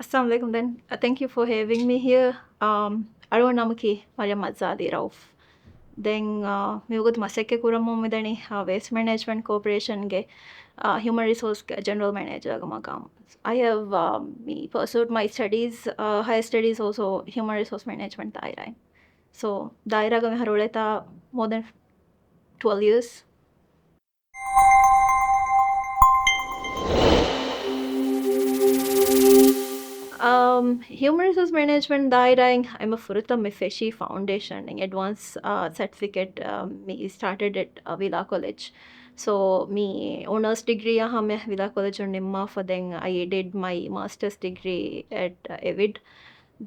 Assalamu alaikum then. Thank you for having me here. Aruwa namaki Mariyam Azza Ali Rauf. Then miugut masekke kuramu midani Waste Management Corporation ge Human Resource General Manager ga makam. I have me pursued my studies, higher studies also Human Resource Management daira. So daira ga me haruleta more than 12 years. Human Resource Management dairaing I'm a furuta me feshi foundation in advanced certificate me started at Villa College. So me honors degree hame Villa College nimma for then I did my master's degree at Avid.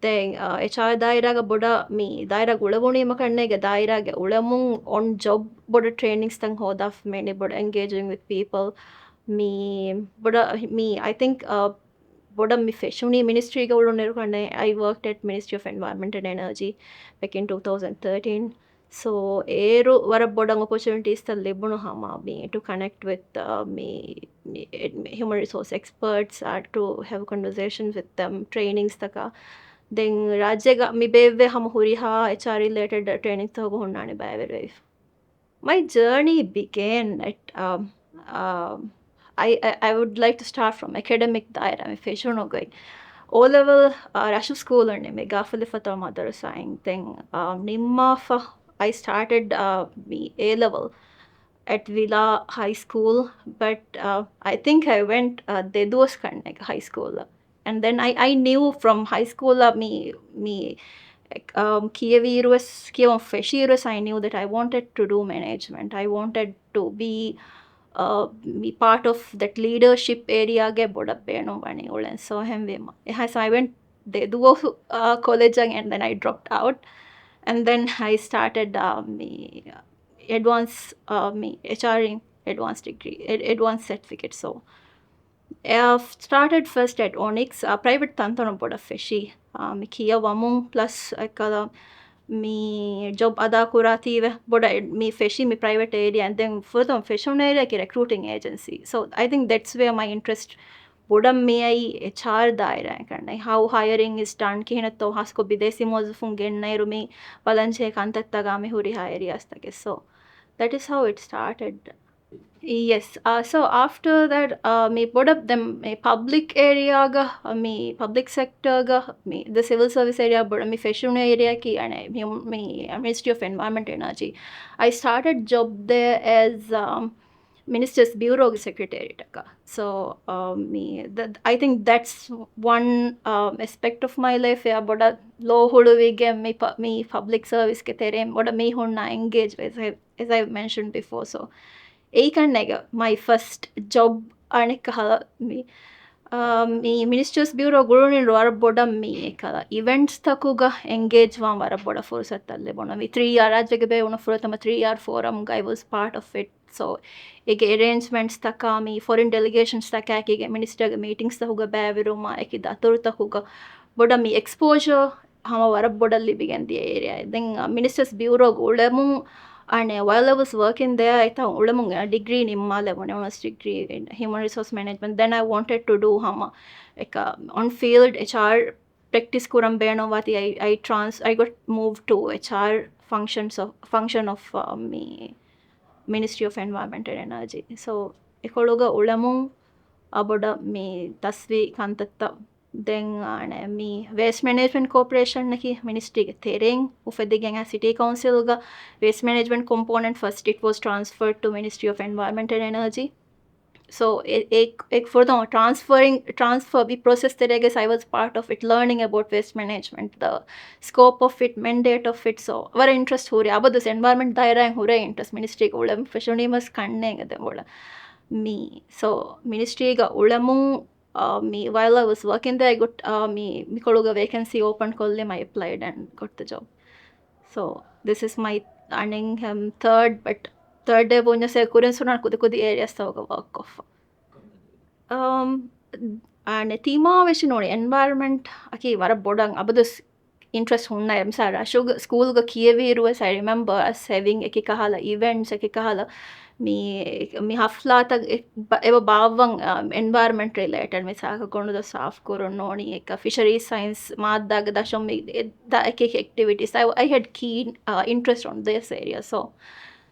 Then HR dairaga boda me daira ulavuni makannege dairage ulamun on job boda trainings tang hodaf many boda engaging with people. Me boda me I think boda mi feshuni ministry ga ulunneru kanne I worked at Ministry of Environment and Energy back in 2013. So eru vara bodang opportunities ta lebunu hama me to connect with human resource experts to have conversations with them trainings taka. Then rajyaga mi beve hama huriha HR related trainings ta hogunnani baveru. My journey began at I would like to start from academic daira me feshono gai O level rashu school and me gafali fata madrasa then nimma fa I started me A level at Villa High School, but I think I went Dedos High School, and then I knew from high school me Kievan Feshiris, I knew that I wanted to do management. I wanted to be part of that leadership area ge boda beno bani ulen so hem vema. So I went they do college and then I dropped out, and then I started me advanced me HRing advanced degree advanced certificate. So started first at Onyx, private tantano boda feshi. Mi kia wamun plus akala me job ada kurative boda me feshi me private area and then further fashion area ki recruiting agency. So I think that's where my interest boda me I HR daira karna. How hiring is done ki hinatto hasko bidesi mozufun gennai rumi balanche kantatta game huri hire astake. So that is how it started. Yes. So after that, me put up them me public area ga, me public sector ga, me the civil service area, but me fashion area ki and me Ministry of Environment and Energy. I started job there as Minister's Bureau Secretary taka. So I think that's one aspect of my life. Yeah, but low huduvige me public service ke tere, but me honna engage as I mentioned before. So ඒකන්නේක my first job අනෙක් කහලා මේ මිනිස්ටර්ස් bureau ගුරුනින් වර බොඩම් මේ එකලා events තකුග engage වාන් වර බොඩ ෆුර්සත් අල්ලේ බොන මේ 3 year රාජ්‍යක බේ උන ෆුරතම 3 year forum guy was part of it. So ඒකේ arrangements තකා මේ foreign delegations තකා ඒකේ මිනිස්ටර්ගේ meetings තහුග බෑවිරුමා ඒකේ දතුරු තහුග බොඩ මේ exposure හම වර බොඩල්ලි began the area. Then ministers bureau ගොඩමුන් and while I was working there, I thought a degree in Imala, honors degree in human resource management. Then I wanted to do like on field HR practice kuram benovati. I got moved to HR function of me Ministry of Environment and Energy. So ekologa ulamu aboda me tasvi kantatta. Then me Waste Management Corporation naki ministry ge tereng ufedigen city council ga waste management component first it was transferred to Ministry of Environment and Energy. So ek for the transfer we process terege I was part of it learning about waste management, the scope of it, mandate of it. So our interest hore abadu environment daira hore interest ministry ga ulam professionals kanne ngade bola me. So ministry ga ulamu me while I was working there, I got me Mikologa vacancy open kollem I applied and got the job. So this is my earning third day bonja se kuren sunan kudi areas tawga work of. And thema vision or environment aki vara bodang abadu interest hunna emsara school ga kiyevi ruas I remember us having ekikahala events ekikahala mi haflata eba bawwan environment related misaka konuda saaf kuronnoni eka fisheries science maaddaga dasham da ek activities I had keen interest on this area. So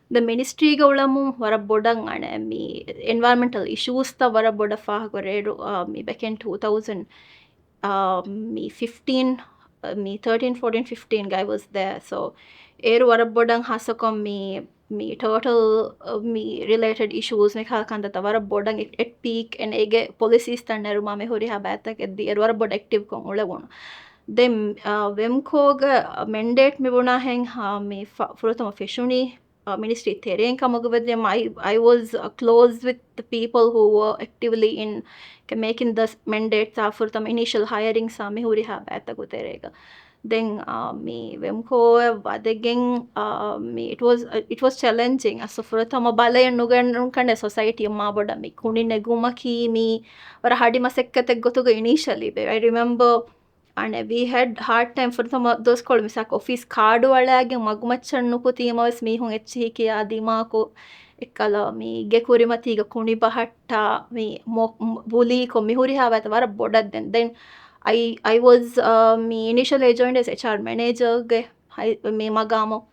the ministry ga ulamu wara bodan ane mi environmental issues ta wara boda faha koredu mi back in 2000 me 15 me 13 14 15 guy was there. So eru warabodang hasakom me total me related issues me khalkanda tawara bodang at peak and ege policies tanneru mame hori ha batak eddi eru warabod active kon ulewon then WAMCO ga mandate me buna hen ha me furutama feshuni ministry tereng kamaguvadem I was close with the people who were actively in making the mandate furutama initial hiring sa me huri ha batagu terega. Then me WAMCO vadegen me it was challenging aso furutama balayan nugan kande society ma boda me kuni negumaki me wara hadi masekkate gotuga initially I remember and we had hard time for those called misak office card walage magumachannu putimavas mihun echi kiya dimako ekkala mi gekuri matiga kuni bahatta mi buli ko mihuri ha bata wara bodad then I was me initially joined as HR manager ge me magamo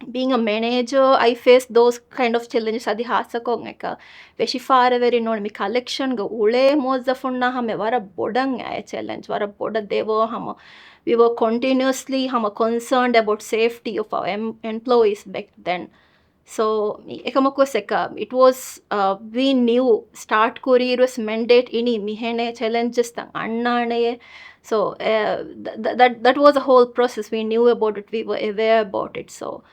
being a manager I faced those kind of challenges adi hasakon eka veshifara veri non mi collection ga ule mozafunna hame wara bodan ay challenge wara boda devo hama we were continuously hama concerned about safety of our employees back then. So ekamakos eka it was we knew start kuriros mandate ini mihene challenges tang annane. So that was a whole process we knew about it, we were aware about it. So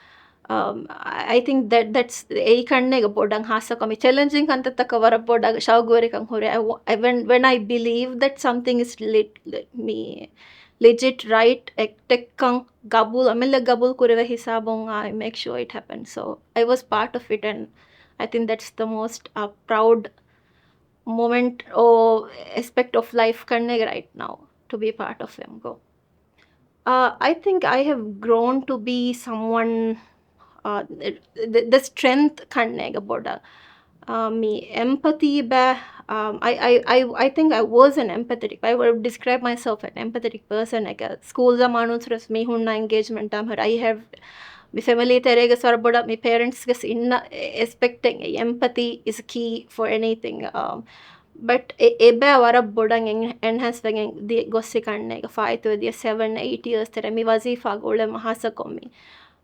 I think that's ei kanne ga bodang hasa kami challenging kanta taka wara bodag shawgore kan hore when I believe that something is legit right tek kan gabul amelle gabul kureva hisabon I make sure it happens. So I was part of it and I think that's the most proud moment or aspect of life kanne right now to be part of WAMCO. I think I have grown to be someone the strength kannega boda me empathy ba I think I was an empathetic, I would describe myself an empathetic person like a school zamanus me hunna engagement am I have my family terega sar boda my parents gas inna expecting empathy is key for anything. But ebe wara bodang enhance wegen di gossi kannega 5 to the 7 8 years tere mi wazifa gole mahasa komi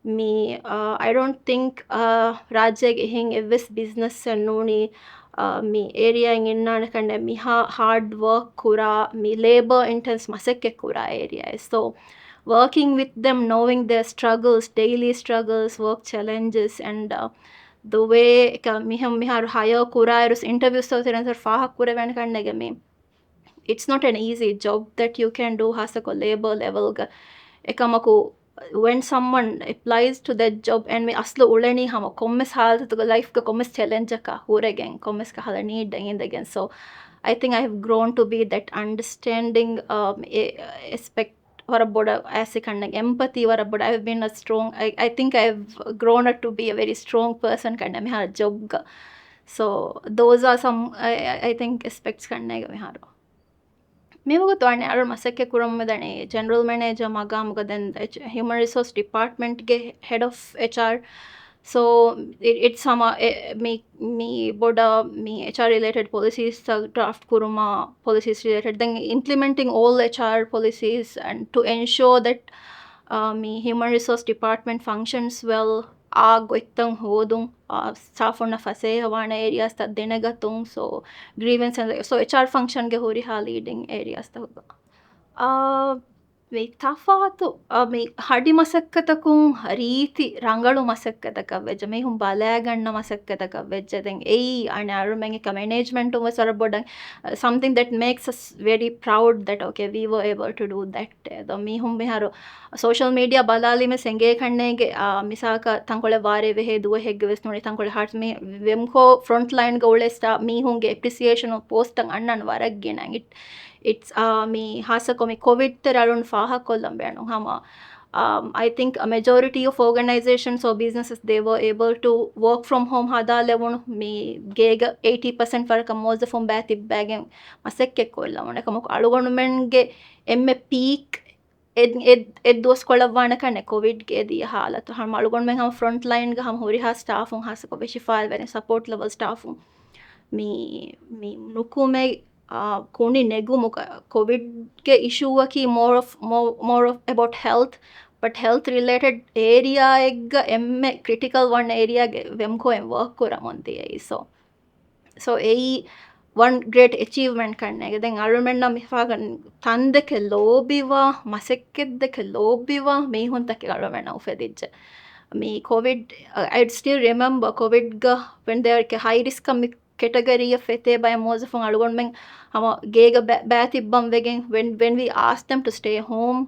me I don't think rajyage hin evis business noni me area innana kande mi hard work kura me labor intense masekke kura area. So working with them, knowing their struggles, daily struggles, work challenges, and the way mihar hire kura interviews so there faha kura ven kannege me it's not an easy job that you can do hasako labor level ga ekamaku when someone applies to that job and me aslo ulani hama kommes halta to life ka kommes challenge ka horegen kommes ka hala need again. So I think I have grown to be that understanding aspect wara boda as a kind of empathy wara boda I have been a strong I think I have grown up to be a very strong person kind of me ha job ga. So those are some I think aspects kannega me haro මේවග තුවන්නේ අර මසක්කේ කුරම්මදනේ general manager මගාමක then human resource department ගේ head of HR. So it's some me boda me HR related policies draft kuruma policies related then implementing all HR policies and to ensure that me human resource department functions well goittang hodum safuna fasehawana areas ta denegatum. So grievance and so HR function ge hori ha leading areas ta me tafatu me hadi masakkatakum reeti rangalu masakkataka vejja me hum balaya ganna masakkataka vejja then ei ane arumenge ka management was bodan something that makes us very proud that okay we were able to do that. The me hum me haro social media balali me senge kannege misaka tankole ware vehe duwe hegge ves noni tankole hearts me WAMCO frontline ga ule sta me hunge appreciation of post ang annan waragge nang it's me hasako me covid ter alun faha kollam benu hama I think a majority of organizations or businesses, they were able to work from home hada levun me gega 80% varaka mozafon bati bagen masekke kolla mona kamu alugonu menge emme peak ed dos kollawwana kanne covid ge di halatu ham alugonu men ham front line ga ham hori ha staff un has ko beshi file when support level staff me nukume kuni negumu covid ke issue ki more of about health, but health related area egga emme critical one area ge WAMCO en work kuramonti ei so ei one great achievement kannege den alumenna mifagan tandeke lobiwa masekkede lobiwa mehunta ke alumenna ufedijje me covid I'd still remember covid ga when there ke high risk category of fete by mozafon alugon men hama gega batibban wegen when we asked them to stay home,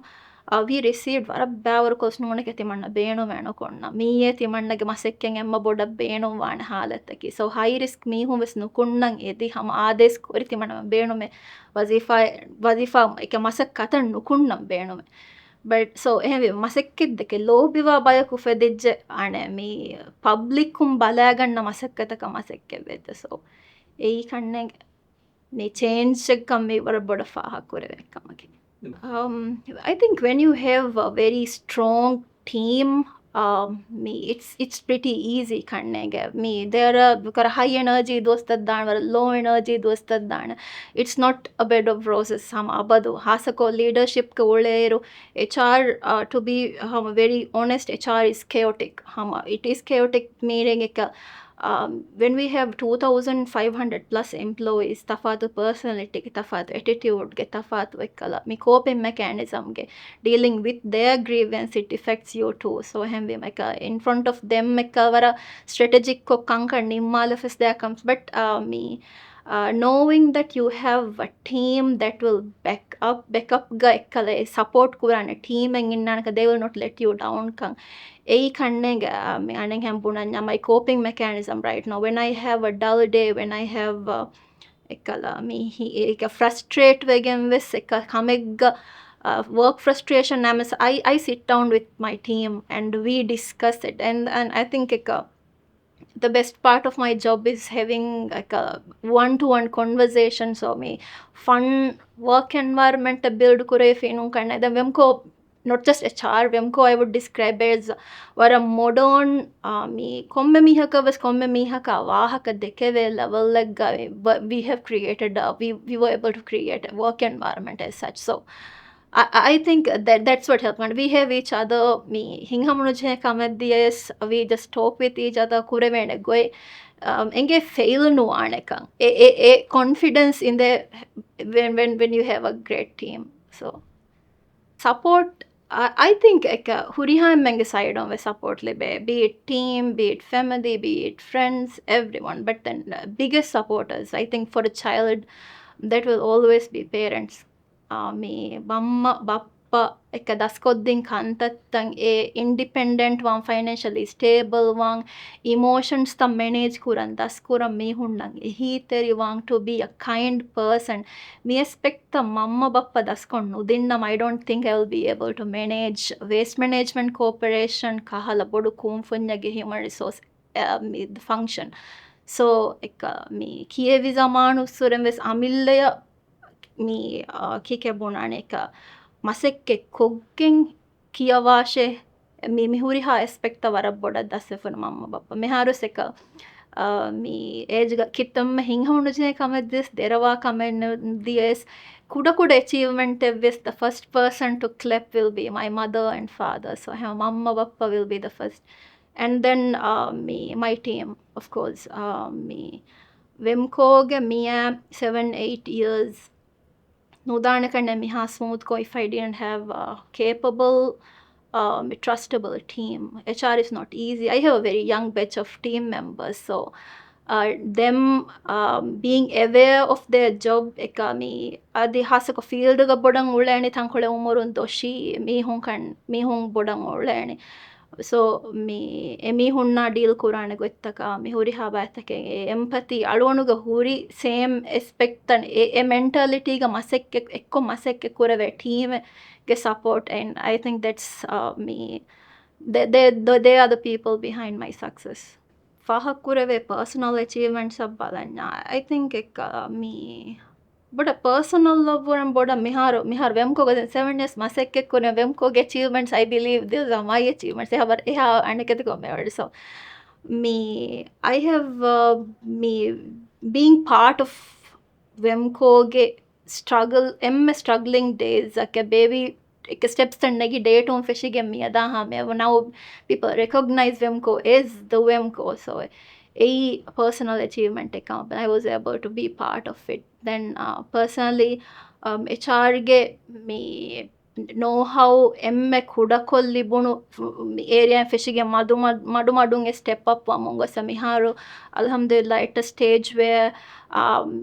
we received vara bawar kosnuna ke timanna beenu meno konna miye timannage masekken emma boda beenu wan halattaki so high risk mi hum ves nukunnan edi hama ades kori timanna beenu me wazifa ek masak katan nukunnan beenu me but so ehme masekkidde lobiwa bayaku fedijje ane mi public kum balaganna masakkataka masekke vedde so ei kanne me change kam me vara boda faha kurave kamake. I think when you have a very strong team, it's pretty easy kannege. There are high energy dostad dana, low energy dostad dana. It's not a bed of roses. Sam abadu hasako leadership ke oleru HR to be very honest, HR is chaotic. It is chaotic meaning when we have 2,500 plus employees, tafatu personality ge tafatu attitude ge tafatu ekkala mi coping mechanism ge dealing with their grievance, it affects you too. So hembe meka in front of them meka vara strategic ko kanka nimmala fes there comes, but knowing that you have a team that will back up ga ekkala support kurana team en innanaka they will not let you down kan ei kannege anen hempuna my coping mechanism right now when I have a dull day, when I have ekkala me eka frustrate wegen ves eka kamegga work frustration I sit down with my team and we discuss it and I think the best part of my job is having like a one-to-one conversation so me fun work environment build kure finu kanna the WAMCO not just HR WAMCO I would describe as what a modern me komme mihaka was komme mihaka wahaka dekeve level like but we have created we were able to create a work environment as such so I think that's what helped. We have each other. Me hingamunuje kamadiyes. We just talk with each other. Kurevene goy. Enge fail no anekang. A confidence in the when you have a great team. So support. I think huriha menge side on the support lebe. Be it team, be it family, be it friends, everyone. But then biggest supporters. I think for a child, that will always be parents. Me mamma bappa එක දස්කොද්දින් කන්තත්තන් ඒ independent wan financially stable wan emotions ta manage kuran daskuran mihunnan ehiteri wan to be a kind person me expect ta mamma bappa daskon nudinnam I don't think I will be able to manage waste management corporation kahala bodu kumfunyage human resource the function so me kiyevi zamanu suren wes amilleya me kikebunane ka masekke koggen kiyawashe me mihuriha aspect wara boda dasefun mamma bappa meharu seka me age ga kittam hinghunu je kameddis derawa kamen dies kuda achievement evs the first person to clap will be my mother and father so mamma bappa will be the first and then my team of course me WAMCO ge mia 7-8 years Nudanakanda miha smooth ko if I didn't have a capable, trustable team. HR is not easy. I have a very young batch of team members, so them being aware of their job ekami adi hasako field ga bodang ulani thankole umurun doshi mi hun bodang ulani ಸೊ ಎಮಿ ಹುಣ್ಣ ಡೀಲ್ ಕುರಾಣೆ ಗೊತ್ತಕ ಮಿ ಹುರಿ ಹಾಬಾತಕೆ empathy ಅಳುವಣುಗ ಹುರಿ ಸೇಮ್ ಎಸ್ಪೆಕ್ಟ್ ತನ್ ಎ ಮೆಂಟಾಲಿಟಿಗ ಮಸೆಕ್ಕೆ ಎಕ್ಕೊ ಮಸೆಕ್ಕೆ ಕುರವೆ ಟೀಮ್ಗೆ support and I think that's me they are the people behind my success. Fahak kurave personal achievements abbalanya. I think me but a personal love and boda mihar WAMCO ga 7 years masekke kone WAMCO ge achievements I believe these are my achievements. They have anekete ko me so me I have me being part of WAMCO ge struggling days like a baby steps tannagi date on fishige me ada ha me now people recognize WAMCO is the WAMCO so a personal achievement account I was able to be part of it. Then personally HR ge me know how emme kudakolli bunu area fishige madu step up among us miharu alhamdulillah at a stage where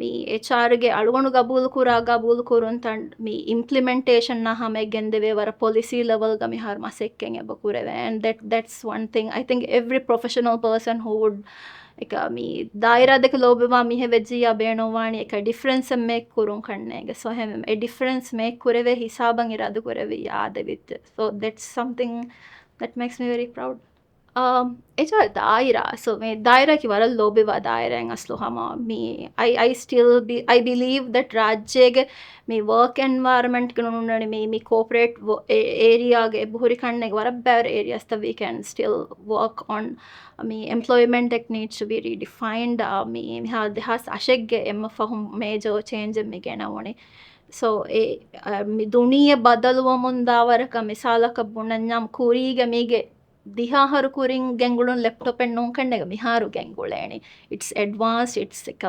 me HR ge alugonu gabul kurun tan me implementation na hame gendeve wara policy level ga mihar masekken eba kurave and that's one thing I think every professional person who would එක මේ දායරා දෙක ලෝබෙවා මිහෙ වෙජ්ජියා බේනෝවාණි එක difference make කුරුන් කන්නේගේ so හැම ඒ ඩිෆරන්ස් මේක් කුරවේ හිසාබන් ඉරාදු කුරවේ යාද විත් so that's something that makes me very proud. එචා දායරා so මේ දායරා ki වරල් ලෝබෙවා දායරෙන් අස්ලු හම me I believe that රාජ්‍යයේ me work environment කනුනනි me corporate area ge බුහුරි කන්නේගේ වර බෑර areas that we can still work on me employment tech needs to be redefined me has ashegge emma fahum major change me genawoni so mi duniya badaluwa mundawaraka misalaka bunanyam kuriga mige දිහාහරු කුරින් ගැංගුලුන් laptop එක නෝන් කන්න එක මිහාරු ගැංගුලේනි it's advanced it's එක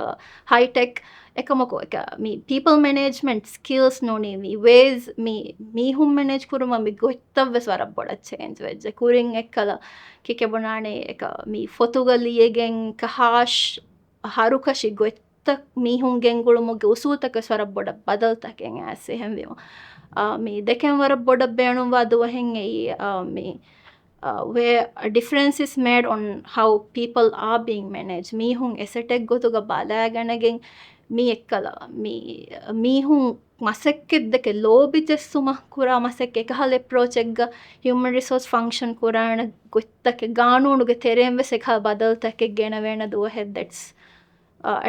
high tech එකමකෝ එක me people management skills noni me ways me hum manage kuruma me gottavves wara boda change vejje kurin ekkala kikebonane එක me fotugaliegen kahash harukashi gotta me hum ගැංගුලුමුගේ usutaka swara boda badaltaken asse hemvima me deken wara boda beenum wadu hen ei me where a difference is made on how people are being managed. Me hun esetek gotuga balaganagen me ekkala me hun masekked lobi jessuma kura masekke ekahal approach egga human resource function kurana gottake ganunuge teremve sekha badaltake gena vena duwa head that's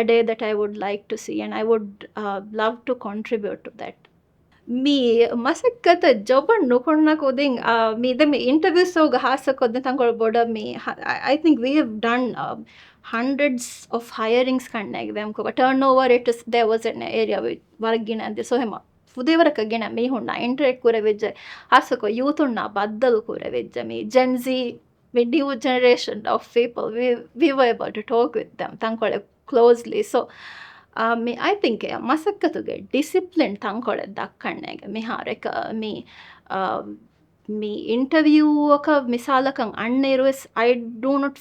a day that I would like to see and I would love to contribute to that. Me masakkata job nukunna kodin me the interviews so gahasa kodin tangol boda me I think we have done hundreds of hirings kannege WAMCO turnover it is there was an area with wargina and so hema fudevaraka gena me hunna interact kurevejje hasako youth unna baddalu kurevejje me Gen Z me new generation of people we were able to talk with them tangole closely so me I think masakkatuge discipline tankole dakkannege mihareka me interview oka misalakan annerues I do not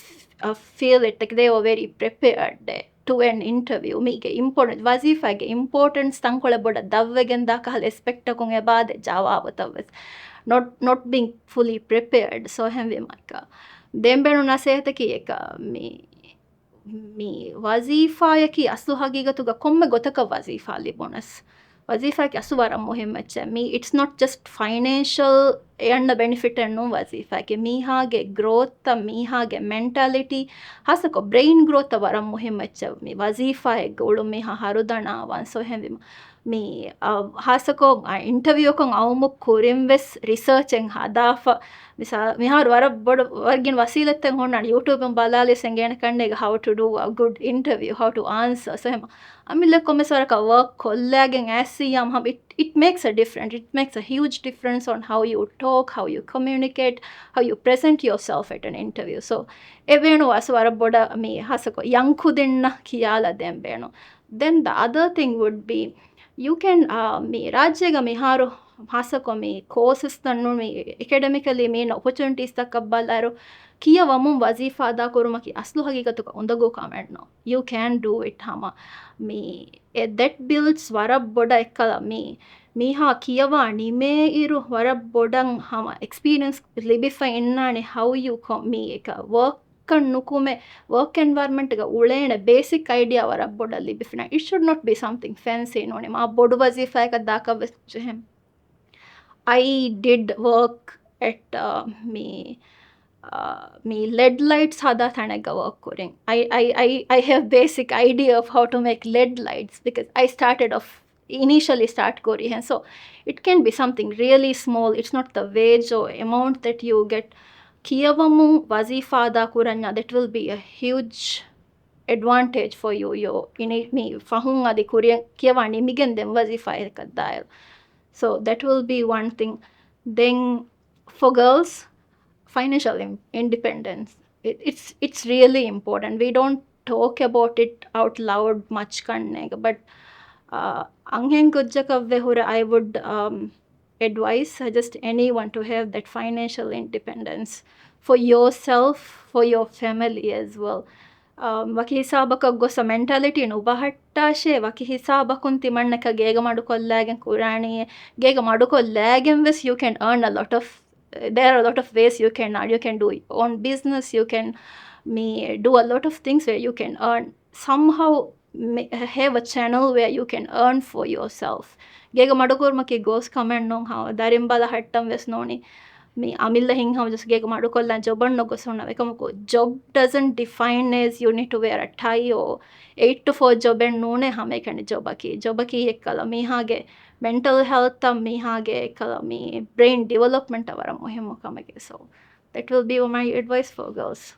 feel it like they were very prepared to an interview mege important wazifage importance tankole boda davwegen dakahal expect akon ebade jawabataves not being fully prepared so hemwe maka dembenu nasehata ki eka me wazifayaki asu hagigatuga komme gotaka wazifa libonas wazifaki asu waram muhimmacha me it's not just financial yanna benefit ennu wazifaki mihage growth mihage mentality hasako brain growth waram muhimmacha me wazifa golu meha harudana wan so hemvima me hasako interview kon awmuk kurimves research en hadafa mihar wargin wasilatten honna YouTube en balale sengena kannega how to do a good interview how to answer so hema amille komesaraka work kollagen asiyam it makes a difference it makes a huge difference on how you talk how you communicate how you present yourself at an interview so evenu aswara boda me hasako yankudinna kiyala dembeno then the other thing would be you can me rajyega miharu hasako me courses tannu me academically me opportunities takabbalaro kiya wamun wazifa ada kurumaki aslu hagigatuka undago comment no you can do it hama me that builds wara boda ekkala me මීහා කියවානි මේ ඉරු වරක් බොඩන් හම experience ලිබිෆා එන්නානේ how you මේ එක work නුකුමೆ work environment එක උලේන basic idea වරක් බොඩ ලිබිෆිනා it should not be something fancy නෝනේ මා බොඩු වසීෆා එකක් දාකව ජෙහෙම් I did work at me LED lights hada thanaga work koring. I have basic idea of how to make LED lights because I initially start kori and so it can be something really small. It's not the wage or amount that you get. Kiyavamu wazifa da kuranya, that will be a huge advantage for you. Yo me fahun adi kuriyan kiyawani migen dem wazifa ekaddail. So that will be one thing. Then for girls, financial independence. It's really important. We don't talk about it out loud much, but anghen gujjakavve hura I would suggest anyone to have that financial independence for yourself, for your family as well. Waki hisabaka gosa mentality no bahattashe waki hisabakun timannaka gega madukollagen kurani gega madukollagen ves you can earn a lot of there are a lot of ways you can earn. You can do your own business, you can do a lot of things where you can earn. Somehow have a channel where you can earn for yourself. Gega madukurmaki goes comment no how darimbala hattam ves noni me amilla hin how just gega madukolla job no go sonna ekamako job doesn't define as you need to wear a tie or 8 to 4 job and none hame kan jobaki ekkala me hage mental health me hage ekkala me brain development avara muhimmu kamage. So that will be my advice for girls.